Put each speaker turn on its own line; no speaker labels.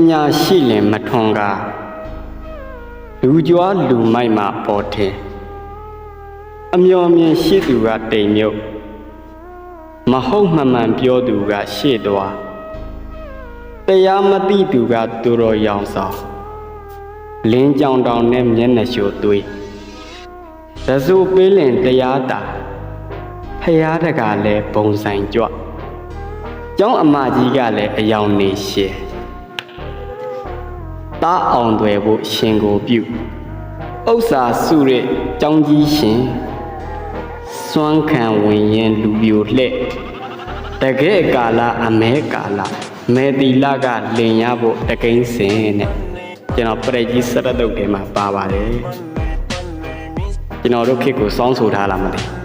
ညာရှိလင်မထွန်ကလူကြွားလူမိုက်မှပေါ်ထင်အမျော်မြင်ရှိသူကတိမ်မြုပ်မဟုတ်မှန်မှန်ပြောသူကရှေ့သွားတရားမသိသူကသူတော်ရောင်ဆောင်လင်းကြောင်တောင်နဲ့မျက်နှာရှို့သွေးသဇုပေးလင်တရားတာဖျားတကလည်းဘုံဆိုင်ကြွကျောင်းအမကြီးကလည်းအယောင်နေရှယ်တားအောင်တွေဖို့ရှင်ကိုပြုဥစ္စာစုရဲ့ကျောင်းကြီးရှင်စွမ်းခံဝင်ရင်လူပြိုလှဲ့တကယ်ကာလအမဲကာလမေတီလကလင်ရဖို့တကိန်းစင်နဲ့ကျွန်တော်ပရိကြီးစရတုတ်ထဲမှာပါပါတယ်ကျွန်တော်တို့ခေတ်ကိုစောင်းဆိုထားလားမသိ